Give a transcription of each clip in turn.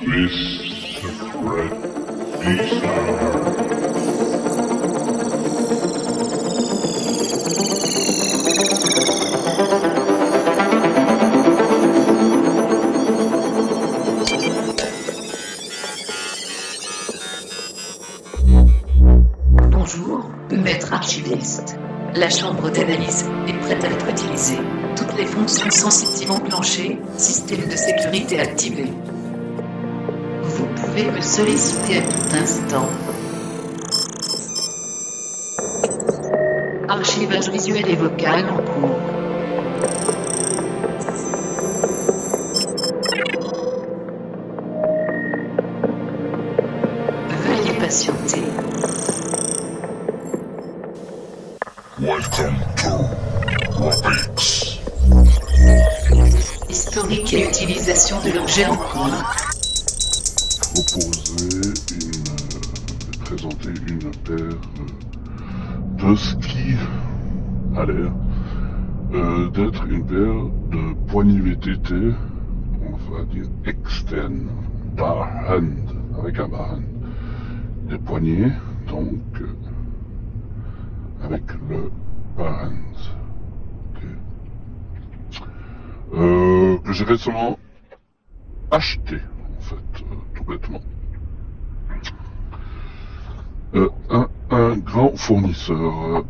Mr. Fred D-Star. Bonjour, maître archiviste. La chambre d'analyse est prête à être utilisée. Toutes les fonctions sensitives enclenchées, système de sécurité activé. Vous pouvez me solliciter à tout instant. Archivage visuel et vocal en cours. Veuillez patienter. Welcome to Robix. Historique et utilisation de l'objet en cours. Présenter une paire de skis à l'air, d'être une paire de poignées VTT, on va dire externe, barhand, avec un barhand. Des poignées, donc, avec le barhand. Okay. Que j'ai récemment acheté, en fait, tout bêtement. Un grand fournisseur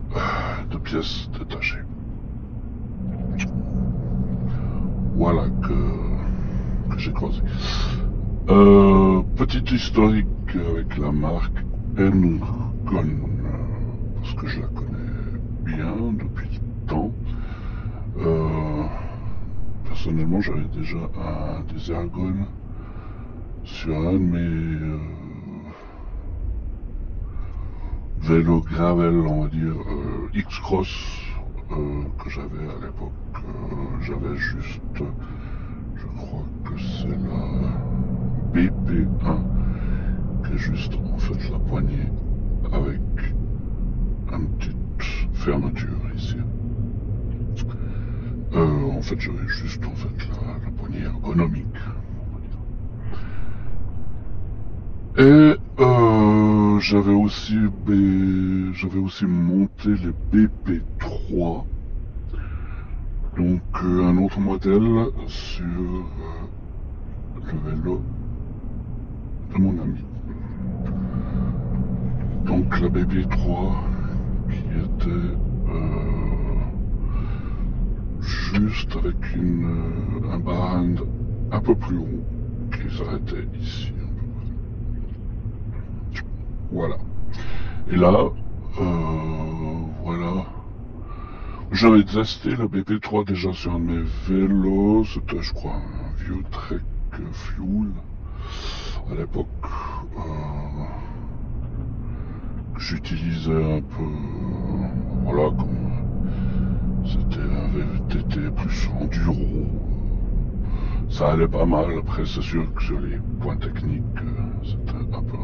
de pièces détachées. Voilà que j'ai croisé. Petit historique avec la marque Ergon, parce que je la connais bien depuis le temps. Personnellement, j'avais déjà des Ergon sur un de mes vélo gravel, on va dire, X-Cross que j'avais à l'époque. J'avais juste, je crois que c'est la BP1 qui est juste en fait la poignée avec une petite fermeture ici. En fait, j'avais juste en fait la poignée ergonomique. Et j'avais aussi monté les BP3, donc un autre modèle sur le vélo de mon ami. Donc la BP3 qui était juste avec un barhand un peu plus haut qui s'arrêtait ici. Voilà. Et là, voilà. J'avais testé la BP3 déjà sur un de mes vélos. C'était, je crois, un vieux Trek Fuel à l'époque. Que j'utilisais un peu. Voilà, comme c'était un VTT plus enduro. Ça allait pas mal. Après, c'est sûr que sur les points techniques, c'était un peu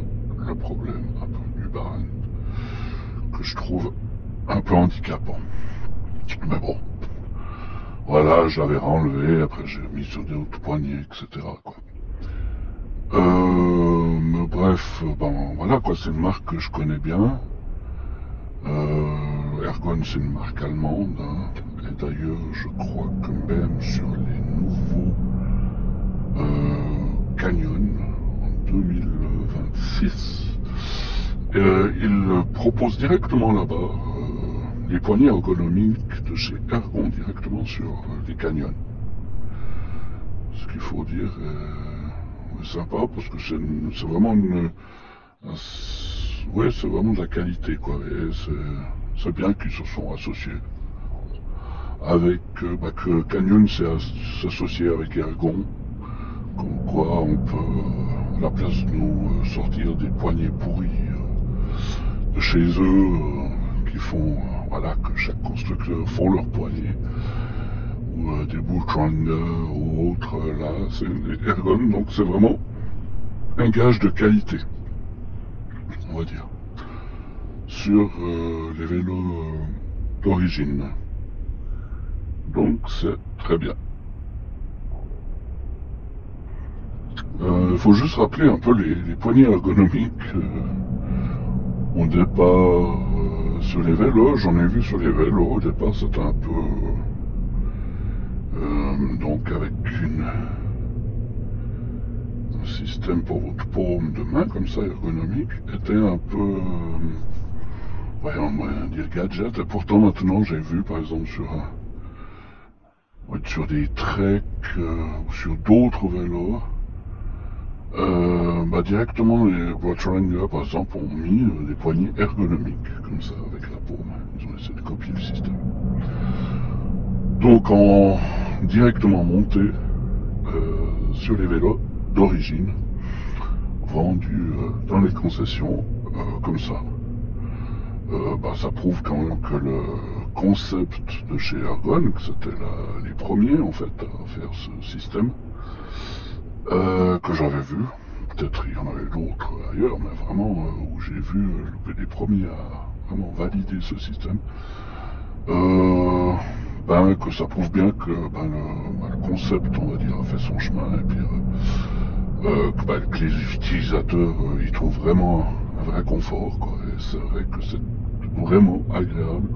le problème, un peu du barhand, que je trouve un peu handicapant. Mais bon, voilà, je l'avais renlevé, après j'ai mis sur des autres poignées, etc. quoi. Mais bref, bon, voilà quoi, c'est une marque que je connais bien. Ergon, c'est une marque allemande, hein. Et d'ailleurs, je crois que même sur les nouveaux Canyon en 2026, ils proposent directement là-bas les poignées ergonomiques de chez Ergon directement sur les Canyon. Ce qu'il faut dire est sympa parce que c'est vraiment c'est vraiment de la qualité quoi. Et c'est bien qu'ils se sont associés avec que Canyon s'est associé avec Ergon, comme quoi on peut à la place de nous sortir des poignées pourries de chez eux qui font voilà que chaque constructeur font leurs poignées ou des Bulltranga ou autres là c'est Ergon, donc c'est vraiment un gage de qualité on va dire sur les vélos d'origine, donc c'est très bien. faut juste rappeler un peu les poignées ergonomiques. Au départ, sur les vélos, j'en ai vu sur les vélos, au départ c'était un peu... donc avec un système pour votre paume de main, comme ça, ergonomique, était un peu... ouais, on va dire gadget, et pourtant maintenant j'ai vu par exemple sur des treks ou sur d'autres vélos, directement les Watch Wrangler par exemple ont mis des poignées ergonomiques comme ça avec la paume. Ils ont essayé de copier le système. Donc en directement monté sur les vélos d'origine vendus dans les concessions comme ça. Ça prouve quand même que le concept de chez Ergon, que c'était les premiers en fait à faire ce système, que j'avais vu, peut-être il y en avait d'autres ailleurs, mais vraiment où j'ai vu les premiers à vraiment valider ce système, que ça prouve bien que le concept, on va dire, a fait son chemin, et puis que les utilisateurs y trouvent vraiment un vrai confort, quoi. Et c'est vrai que c'est vraiment agréable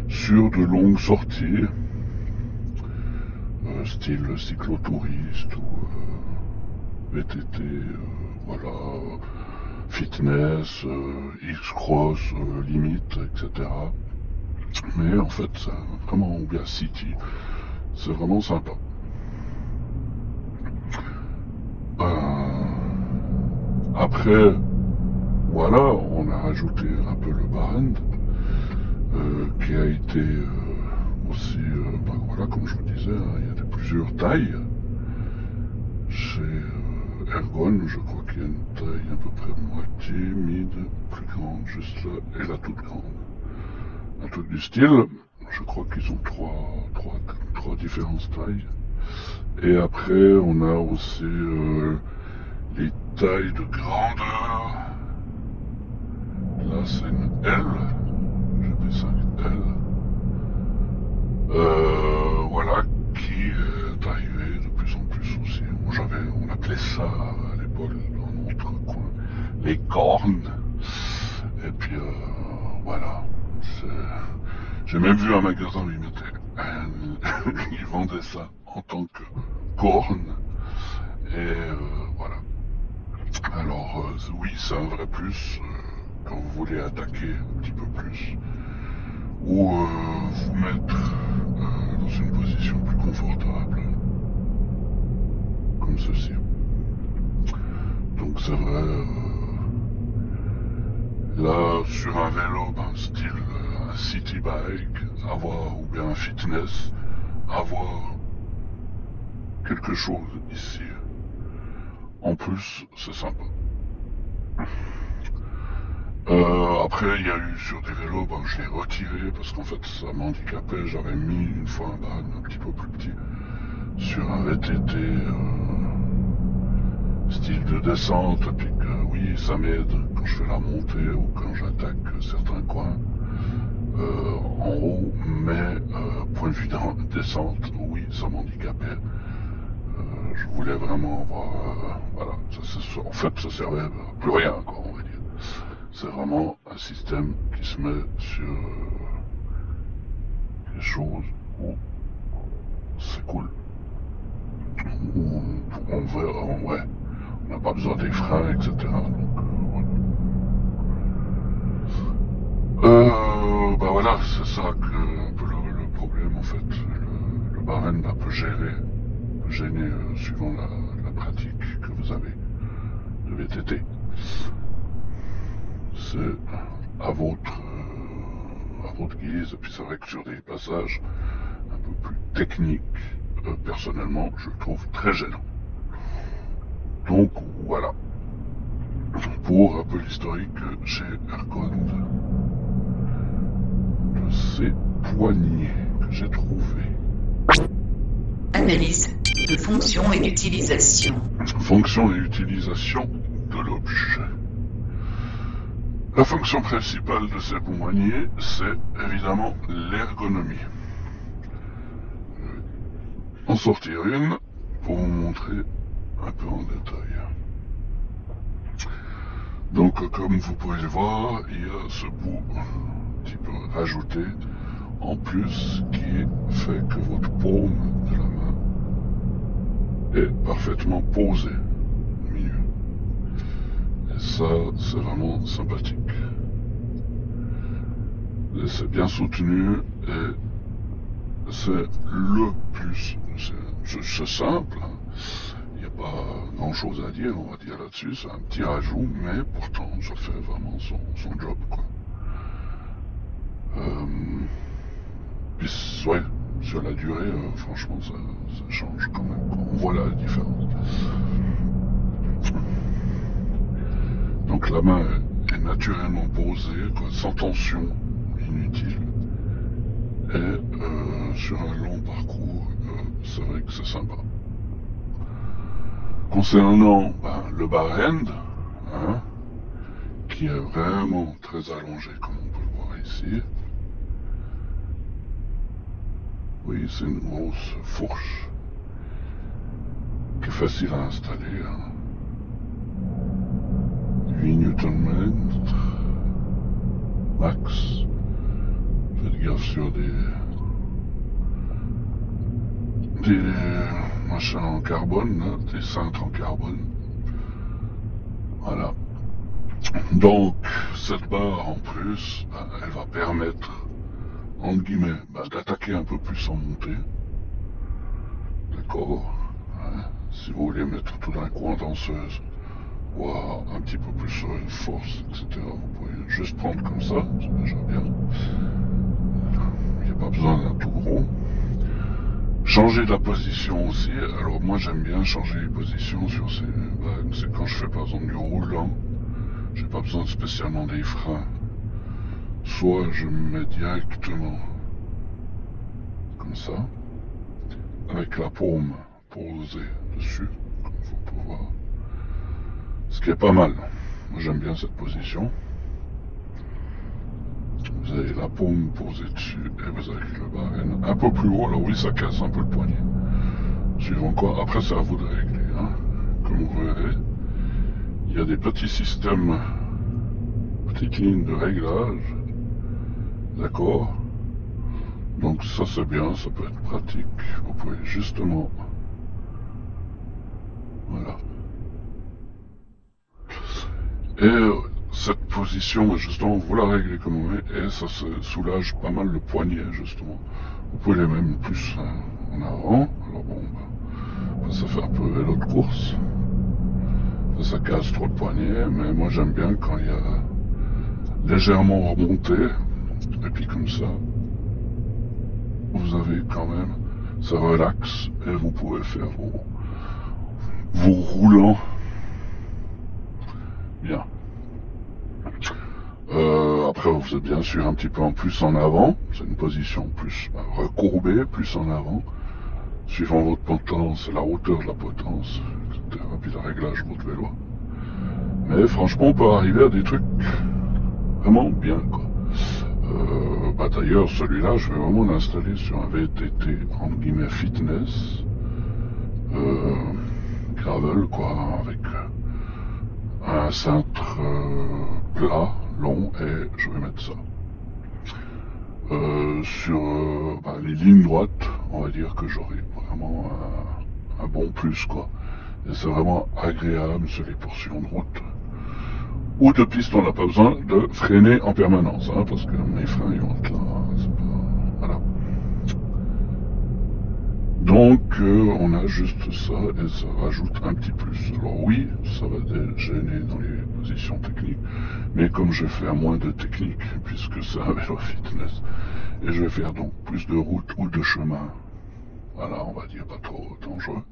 sur de longues sorties, style cyclotouriste ou VTT, voilà, fitness, X-Cross, limite, etc. Mais en fait, c'est vraiment bien city, c'est vraiment sympa. Après, voilà, on a rajouté un peu le bar-end, qui a été aussi, voilà, comme je vous disais, hein, il y a de plusieurs tailles. Chez Ergon, je crois qu'il y a une taille à peu près moitié, mid, plus grande, juste là, et la toute grande. Un truc du style, je crois qu'ils ont trois différentes tailles. Et après, on a aussi les tailles de grandeur. Là, c'est une L. J'appelle ça une L. Voilà, qui est arrivé de plus en plus aussi. On appelait ça à l'époque dans notre coin les cornes. Et puis voilà. J'ai même vu un magasin où ils vendaient ça en tant que corne. Et voilà. Alors oui, c'est un vrai plus quand vous voulez attaquer un petit peu plus ou vous mettre dans une position plus confortable comme ceci. Donc c'est vrai, là sur un vélo style un city bike, ou bien un fitness, avoir quelque chose ici en plus, c'est sympa. Après, il y a eu sur des vélos, je l'ai retiré parce qu'en fait ça m'handicapait. J'avais mis une fois un bar un petit peu plus petit sur un VTT style de descente, et puis que oui, ça m'aide quand je fais la montée ou quand j'attaque certains coins en haut, mais point de vue de descente, oui, ça m'handicapait. Je voulais vraiment avoir, voilà, en fait ça servait à plus rien, quoi, on va dire. C'est vraiment un système qui se met sur des choses où c'est cool. Où on veut, ouais, on n'a pas besoin des freins, etc. Donc voilà, c'est ça que un peu le problème en fait. Le bar-end peut gêner suivant la pratique que vous avez de VTT. C'est à votre guise, et puis c'est vrai que sur des passages un peu plus techniques, personnellement, je le trouve très gênant. Donc voilà, pour un peu l'historique chez Ergon de ces poignées que j'ai trouvées. Analyse de fonction et d'utilisation. Fonction et utilisation de l'objet. La fonction principale de ces poignées, c'est évidemment l'ergonomie. Je vais en sortir une pour vous montrer un peu en détail. Donc comme vous pouvez le voir, il y a ce bout un petit peu rajouté en plus qui fait que votre paume de la main est parfaitement posée au milieu. Et ça, c'est vraiment sympathique. Et c'est bien soutenu et c'est le plus. C'est simple, hein. Il n'y a pas grand chose à dire, on va dire là-dessus, c'est un petit rajout, mais pourtant ça fait vraiment son job, quoi. Puis ouais, sur la durée, franchement ça change quand même, quoi. On voit la différence. Donc la main est naturellement posée, quoi, sans tension inutile. Et sur un long parcours, c'est vrai que c'est sympa. Concernant le bar-end, hein, qui est vraiment très allongé comme on peut le voir ici. Oui, c'est une grosse fourche qui est facile à installer. Hein. 8 Nm max. Faites gaffe sur des machins en carbone, là, des cintres en carbone. Voilà. Donc, cette barre en plus, elle va permettre, entre guillemets, d'attaquer un peu plus en montée. D'accord, hein. Si vous voulez mettre tout d'un coup en danseuse, voire un petit peu plus sur une force, etc., vous pouvez juste prendre comme ça, c'est déjà bien. Il n'y a pas besoin d'un tout gros. Changer de la position aussi, alors moi j'aime bien changer les positions sur ces bagues, c'est quand je fais par exemple du roulant, j'ai pas besoin spécialement des freins. Soit je me mets directement comme ça, avec la paume posée dessus, comme vous pouvez voir. Ce qui est pas mal. Moi j'aime bien cette position. Vous avez la paume posée dessus et vous avez le barren un peu plus haut. Alors oui, ça casse un peu le poignet. Suivant quoi, après c'est à vous de régler. Hein. Comme vous verrez, il y a des petits systèmes, petites lignes de réglage. D'accord. Donc ça c'est bien, ça peut être pratique. Vous pouvez justement, voilà. Et cette position, justement, vous la réglez comme vous voulez, et ça se soulage pas mal le poignet, justement. Vous pouvez les mettre plus en avant. Alors bon, ça fait un peu vélo de course. Ça casse trop le poignet, mais moi j'aime bien quand il y a légèrement remonté, et puis comme ça, vous avez quand même, ça relaxe, et vous pouvez faire vos roulants bien. Après vous êtes bien sûr un petit peu en plus en avant, c'est une position plus recourbée, plus en avant, suivant votre potence, la hauteur de la potence, etc. Puis le réglage de votre vélo. Mais franchement on peut arriver à des trucs vraiment bien, quoi. D'ailleurs celui-là je vais vraiment l'installer sur un VTT entre guillemets fitness, gravel quoi, avec un cintre plat, long, et je vais mettre ça. Sur les lignes droites, on va dire que j'aurai vraiment un bon plus, quoi. Et c'est vraiment agréable sur les portions de route ou de piste, on n'a pas besoin de freiner en permanence, hein, parce que mes freins ils vont être là, c'est pas... Voilà. Donc on a juste ça et ça rajoute un petit plus. Alors oui, ça va gêner dans les positions techniques, mais comme je vais faire moins de technique, puisque c'est un vélo fitness, et je vais faire donc plus de route ou de chemin, voilà, on va dire pas trop dangereux,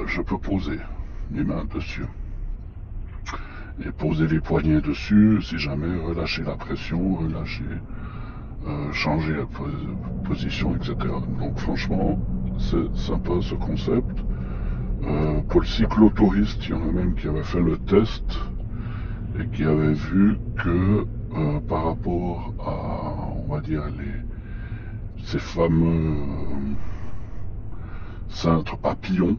je peux poser mes mains dessus. Et poser les poignets dessus, si jamais, relâcher la pression, changer la position, etc. Donc franchement, c'est sympa ce concept. Pour le cyclotouriste, il y en a même qui avait fait le test et qui avait vu que par rapport à, on va dire, ces fameux cintres papillons,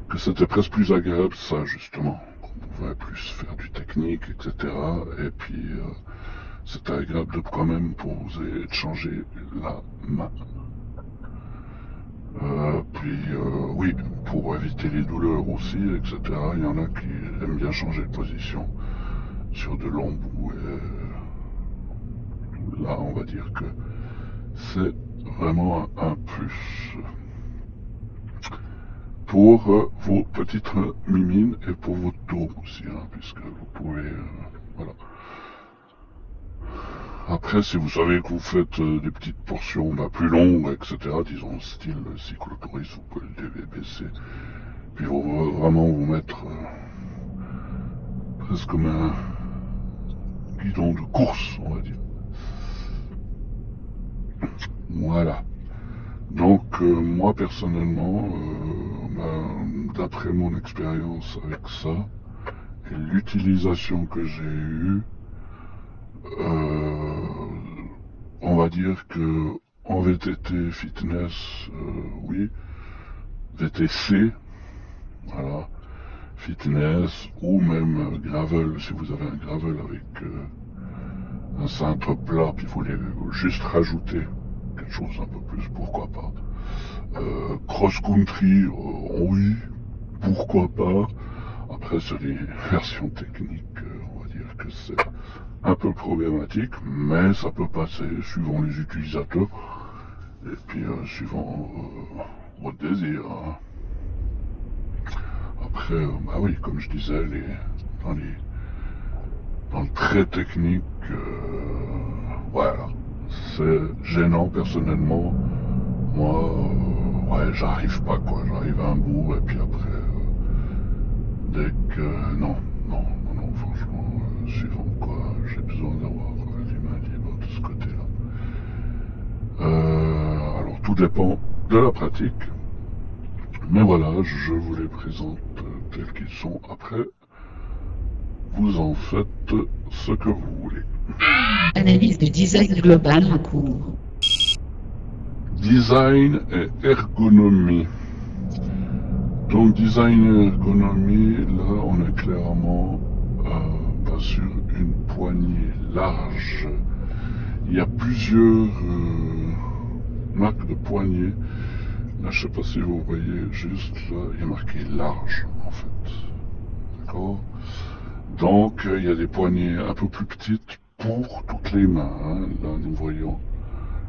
que c'était presque plus agréable ça justement. pouvait plus faire du technique, etc. Et puis c'était agréable de quand même poser, de changer la main. Puis oui, pour éviter les douleurs aussi, etc. Il y en a qui aiment bien changer de position sur de longs bouts. Et là, on va dire que c'est vraiment un plus pour vos petites mimines et pour votre dos aussi, hein, puisque vous pouvez, voilà. Après, si vous savez que vous faites des petites portions plus longues, etc., disons style cyclotourisme, vous pouvez le DVBC, puis vraiment vous mettre presque comme un guidon de course, on va dire. Voilà. Donc moi personnellement, d'après mon expérience avec ça et l'utilisation que j'ai eue, on va dire que en VTT fitness, oui, VTC, voilà, fitness ou même gravel, si vous avez un gravel avec un cintre plat, puis vous voulez juste rajouter quelque chose un peu plus, pourquoi pas. Cross-country, oui, pourquoi pas. Après, sur les versions techniques, on va dire que c'est un peu problématique, mais ça peut passer suivant les utilisateurs et puis suivant votre désir. Hein. Après, bah oui, comme je disais, dans le très technique, voilà, c'est gênant personnellement. Moi, ouais, j'arrive pas quoi, j'arrive à un bout et puis après, dès que non, franchement, suivant quoi, j'ai besoin d'avoir les mains libres de ce côté-là. Alors tout dépend de la pratique, mais voilà, je vous les présente tels qu'ils sont. Après, vous en faites ce que vous voulez. Analyse du design global en cours. Design et ergonomie. Donc design et ergonomie, là on est clairement pas sur une poignée large. Il y a plusieurs marques de poignées. Là je sais pas si vous voyez juste là, il y a marqué large en fait. D'accord. Donc il y a des poignées un peu plus petites pour toutes les mains. Hein. Là nous voyons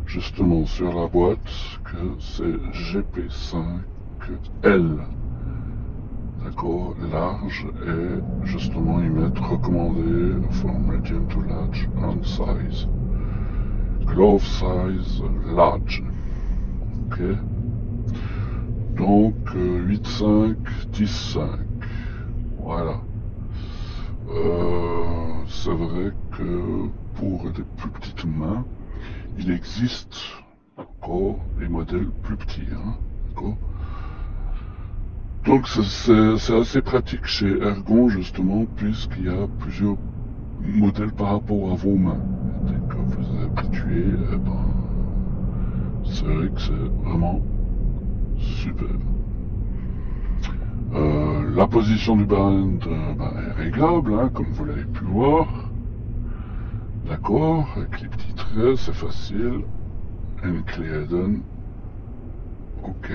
justement sur la boîte que c'est GP5L. D'accord, large et justement ils mettent recommandé from medium to large hand size. Glove size large. Ok. Donc 8,5, 10,5. Voilà. C'est vrai que pour des plus petites mains, il existe encore des modèles plus petits. Hein, d'accord. Donc c'est assez pratique chez Ergon justement, puisqu'il y a plusieurs modèles par rapport à vos mains. Dès que vous êtes habitué, c'est vrai que c'est vraiment super. La position du band est réglable, hein, comme vous l'avez pu voir. D'accord, avec les petits traits, c'est facile. Enkläden. Ok.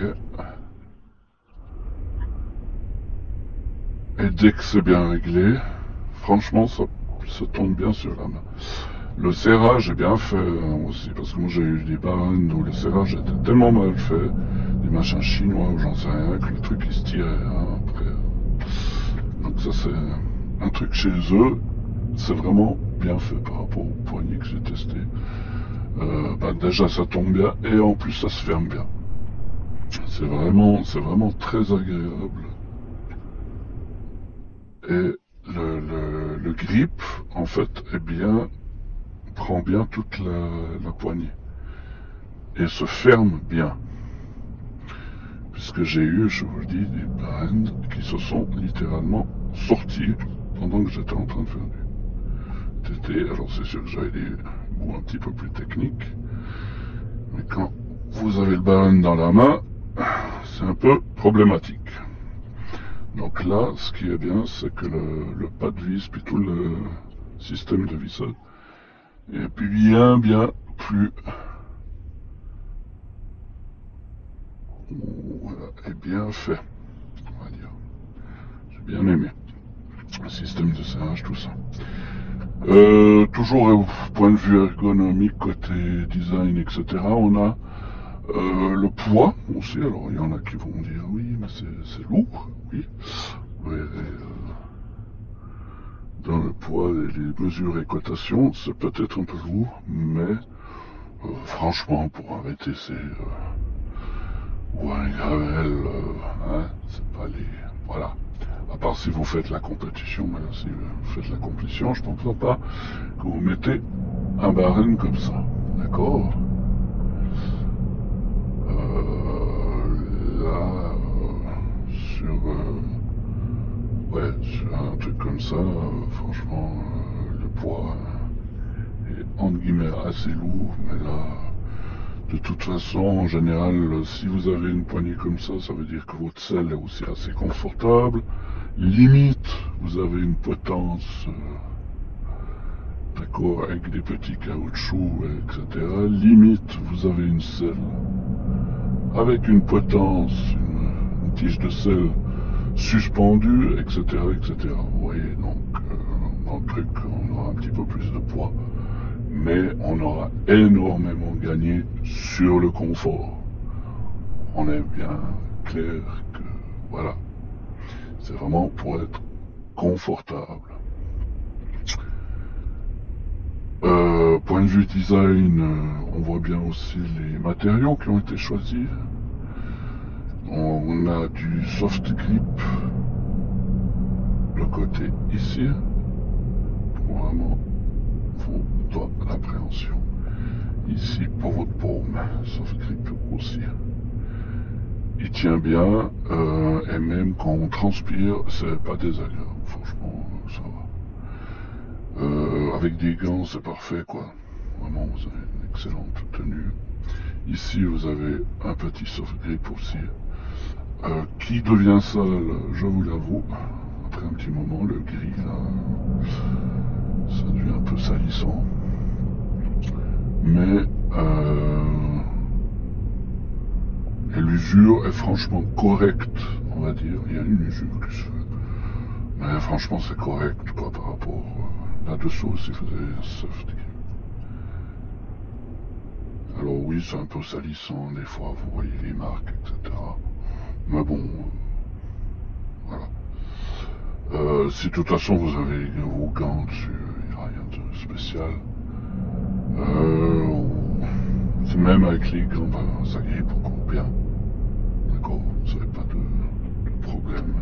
Et dès que c'est bien réglé, franchement, ça tombe bien sur la main. Le serrage est bien fait aussi, parce que moi j'ai eu des bandes où le serrage était tellement mal fait, des machins chinois ou j'en sais rien, que le truc il se tirait hein, après. Donc ça c'est un truc chez eux, c'est vraiment bien fait par rapport aux poignées que j'ai testé. Déjà ça tombe bien et en plus ça se ferme bien. C'est vraiment très agréable. Et le grip en fait prend bien toute la poignée et se ferme bien, puisque j'ai eu, je vous le dis, des bands qui se sont littéralement sortis pendant que j'étais en train de faire du TT. Alors c'est sûr que j'avais des goûts un petit peu plus techniques, mais quand vous avez le band dans la main, c'est un peu problématique. Donc là, ce qui est bien, c'est que le pas de vis, puis tout le système de vissage est bien plus, voilà, est bien fait, on va dire. J'ai bien aimé le système de serrage, tout ça. Toujours au point de vue ergonomique, côté design, etc., on a le poids aussi. Alors il y en a qui vont dire oui, mais c'est lourd, oui. Ouais, dans le poids et les mesures et cotations, c'est peut-être un peu lourd, mais franchement, pour un VTC ou un gravel, c'est pas les... Voilà. À part si vous faites la compétition, mais là, si vous faites la compétition, je ne pense pas que vous mettez un barème comme ça. D'accord. Là, sur un truc comme ça, franchement, le poids est entre guillemets assez lourd, mais là, de toute façon, en général, si vous avez une poignée comme ça veut dire que votre selle est aussi assez confortable. Limite, vous avez une potence, d'accord, avec des petits caoutchoucs, etc. Limite, vous avez une selle avec une potence, une tige de selle suspendue, etc., etc. Vous voyez, donc, dans le truc, on aura un petit peu plus de poids, mais on aura énormément gagné sur le confort. On est bien clair que, voilà, c'est vraiment pour être confortable. Point de vue design, on voit bien aussi les matériaux qui ont été choisis. On a du soft grip, le côté ici, pour vraiment vos doigts d'appréhension. Ici pour votre paume, soft grip aussi. Il tient bien, et même quand on transpire, c'est pas désagréable, franchement, ça va. Avec des gants, c'est parfait, quoi. Vraiment, vous avez une excellente tenue. Ici, vous avez un petit soft grip aussi, qui devient sale, je vous l'avoue. Après un petit moment, le gris, là, ça devient un peu salissant. Mais l'usure est franchement correcte, on va dire. Il y a une usure qui se fait. Mais franchement, c'est correct, quoi, par rapport là-dessous, si vous avez un soft grip. Alors oui, c'est un peu salissant, des fois, vous voyez les marques, etc. Mais bon, voilà. Si de toute façon vous avez vos gants dessus, il n'y a rien de spécial. C'est même avec les gants, ça grippe encore bien. D'accord, vous n'avez pas de problème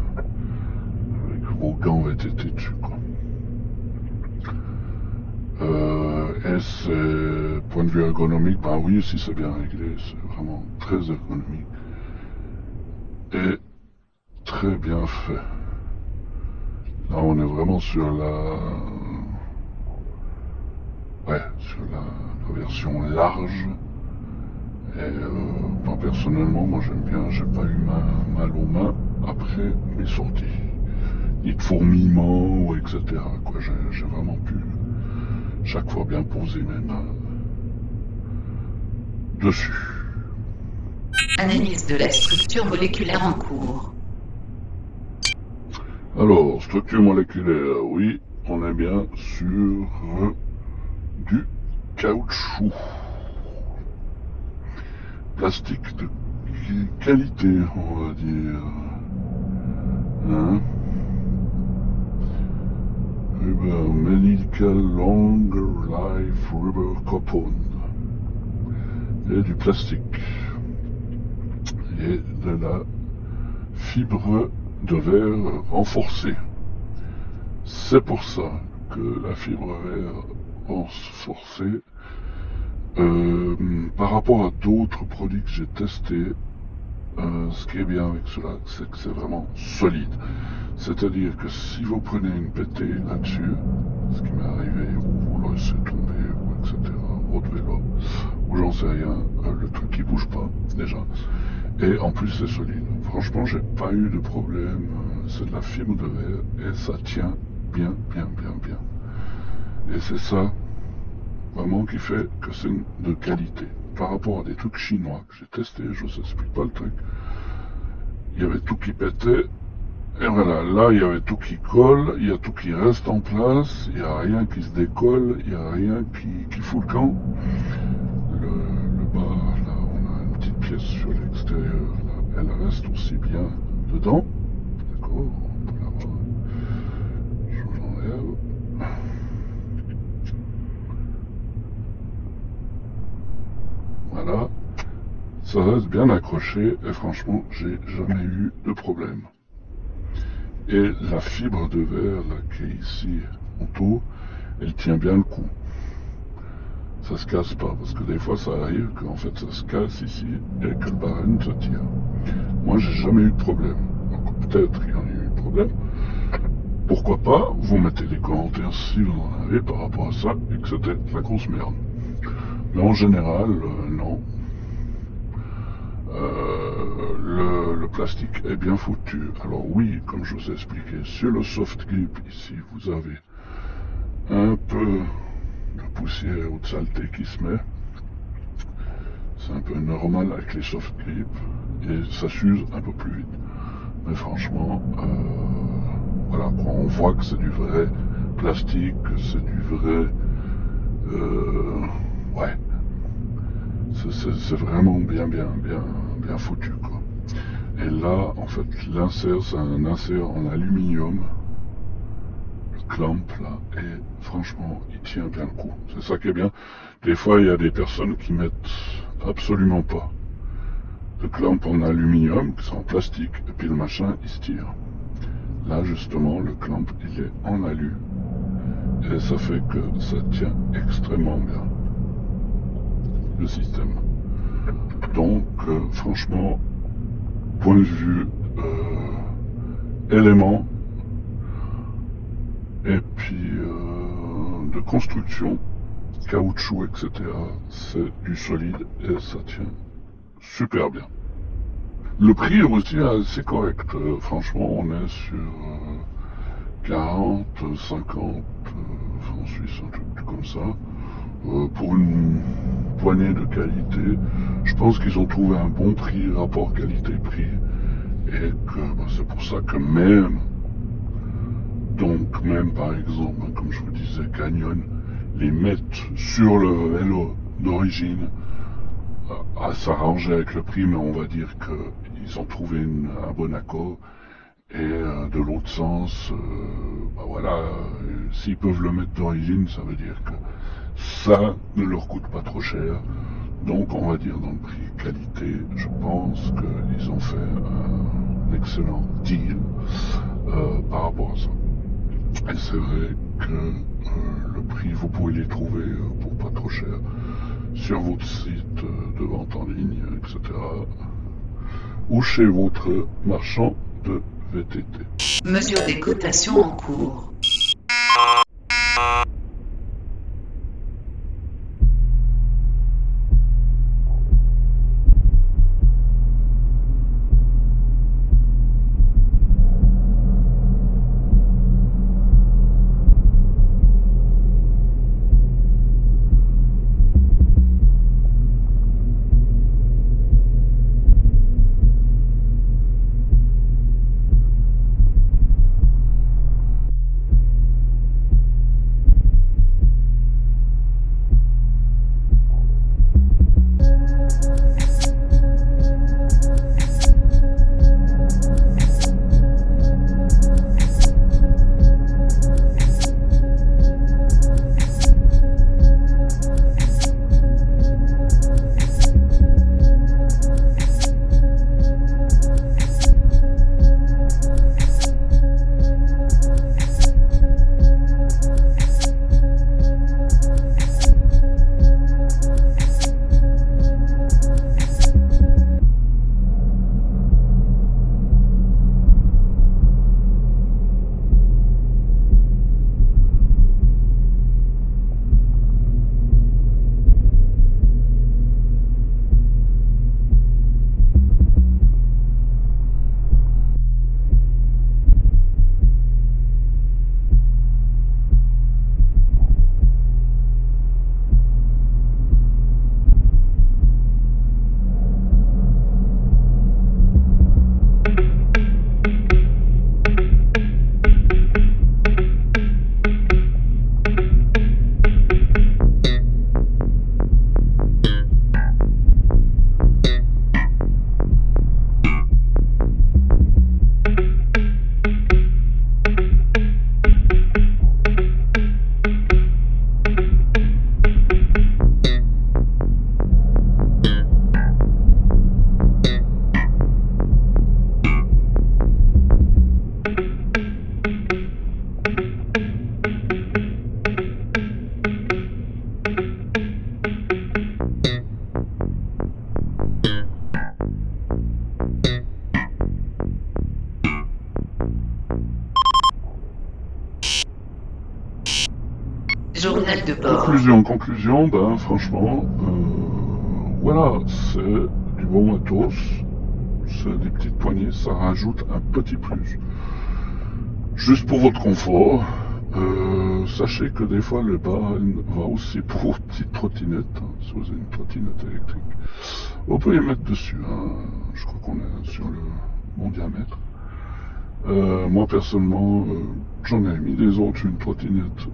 avec vos gants VTT dessus, quoi. Et c'est, point de vue ergonomique, ben oui, si c'est bien réglé, c'est vraiment très ergonomique. Et très bien fait. Là, on est vraiment sur sur la version large. Et personnellement, moi j'aime bien, j'ai pas eu mal aux mains après mes sorties. Ni de fourmillements, etc. Quoi, j'ai vraiment pu chaque fois bien poser mes mains dessus. Analyse de la structure moléculaire en cours. Alors, structure moléculaire, oui, on est bien sur du caoutchouc. Plastique de qualité, on va dire. Hein? Rubber Medical Long Life Rubber Compound. Et du plastique. Et de la fibre de verre renforcée. C'est pour ça que la fibre verre renforcée, par rapport à d'autres produits que j'ai testés, ce qui est bien avec cela, c'est que c'est vraiment solide. C'est-à-dire que si vous prenez une pétée là-dessus, ce qui m'est arrivé, ou vous le laissez tomber, ou etc., votre vélo, ou j'en sais rien, le truc qui bouge pas, déjà. Et en plus c'est solide. Franchement, j'ai pas eu de problème. C'est de la fibre de verre et ça tient bien. Et c'est ça vraiment qui fait que c'est de qualité. Par rapport à des trucs chinois que j'ai testé, je vous explique pas le truc. Il y avait tout qui pétait. Et voilà, là il y avait tout qui colle, il y a tout qui reste en place, il n'y a rien qui se décolle, il n'y a rien qui fout le camp. Le bas, là on a une petite pièce sur l'extérieur, là, elle reste aussi bien dedans. D'accord, on peut la voir. Je vous l'enlève. Voilà, ça reste bien accroché et franchement j'ai jamais eu de problème. Et la fibre de verre là, qui est ici autour, elle tient bien le coup. Ça se casse pas, parce que des fois ça arrive qu'en fait ça se casse ici et que le barème se tire. Moi j'ai jamais eu de problème. Donc peut-être qu'il y en a eu un problème. Pourquoi pas, vous mettez des commentaires si vous en avez par rapport à ça et que c'était de la grosse merde. Mais en général, non. Le plastique est bien foutu. Alors oui, comme je vous ai expliqué, sur le soft grip ici, vous avez un peu de poussière ou de saleté qui se met. C'est un peu normal avec les soft grip et ça s'use un peu plus vite. Mais franchement, voilà, on voit que c'est du vrai plastique, que c'est du vrai... ouais. C'est vraiment bien foutu, quoi. Et là, en fait, l'insert, c'est un insert en aluminium. Le clamp, là, et franchement, il tient bien le coup. C'est ça qui est bien. Des fois, il y a des personnes qui mettent absolument pas de clamp en aluminium, qui sont en plastique, et puis le machin, il se tire. Là, justement, le clamp, il est en alu. Et ça fait que ça tient extrêmement bien. Le système. Donc, franchement, point de vue élément et puis de construction, caoutchouc, etc., c'est du solide et ça tient super bien. Le prix est aussi assez correct. Franchement, on est sur 40, 50 francs suisses, un truc comme ça. Pour une poignée de qualité, je pense qu'ils ont trouvé un bon prix, rapport qualité-prix, et que c'est pour ça que même par exemple, comme je vous disais, Canyon les mettent sur le vélo d'origine à s'arranger avec le prix, mais on va dire qu'ils ont trouvé un bon accord. Et de l'autre sens, voilà, s'ils peuvent le mettre d'origine, ça veut dire que ça ne leur coûte pas trop cher. Donc on va dire dans le prix qualité, je pense qu'ils ont fait un excellent deal par rapport à ça. Et c'est vrai que le prix, vous pouvez les trouver pour pas trop cher sur votre site de vente en ligne, etc. Ou chez votre marchand de VTT. Mesure des cotations en cours. Journal de bord. Conclusion, ben franchement, voilà, c'est du bon matos, c'est des petites poignées, ça rajoute un petit plus. Juste pour votre confort, sachez que des fois le bas va aussi pour vos petites trottinettes, hein, si vous avez une trottinette électrique. Vous pouvez mettre dessus, hein, je crois qu'on est sur le bon diamètre. Moi personnellement, j'en ai mis des autres, une trottinette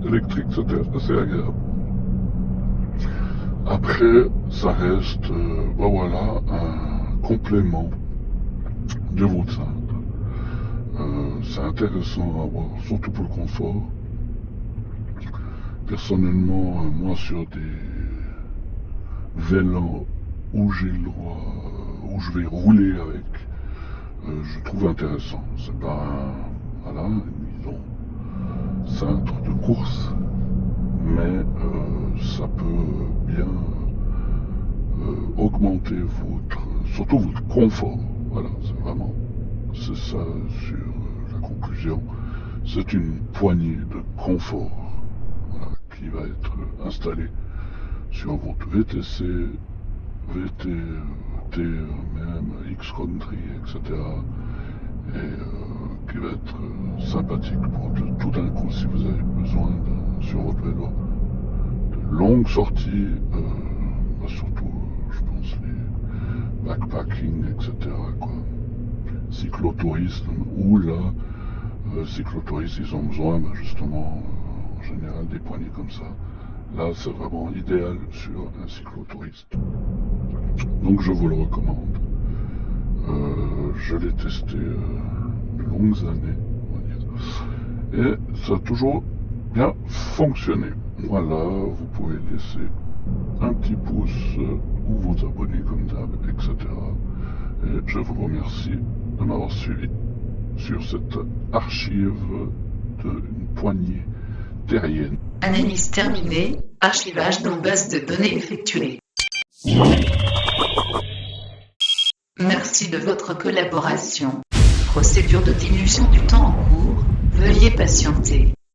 électrique, c'était assez agréable. Après, ça reste, ben voilà, un complément de votre cintre. C'est intéressant à avoir, surtout pour le confort. Personnellement, moi sur des vélos où j'ai le droit, où je vais rouler avec, je trouve intéressant. C'est pas un, voilà, ils ont cintre de course, mais ça peut bien augmenter surtout votre confort. Voilà, c'est ça sur la conclusion. C'est une poignée de confort, voilà, qui va être installée sur votre VTC, VT, même X-Country, etc. Et qui va être sympathique pour tout d'un coup si vous avez besoin sur votre vélo de longues sorties, surtout je pense les backpacking, etc. quoi. Cyclotourisme, ou là, cyclotouristes ils ont besoin justement en général des poignées comme ça. Là c'est vraiment idéal sur un cyclotouriste. Donc je vous le recommande. Je l'ai testé de longues années, on va dire. Et ça a toujours bien fonctionné. Voilà, vous pouvez laisser un petit pouce ou vous abonner comme d'hab, etc. Et je vous remercie de m'avoir suivi sur cette archive d'une poignée terrienne. Analyse terminée, archivage dans base de données effectué. Merci de votre collaboration. Procédure de diminution du temps en cours, veuillez patienter.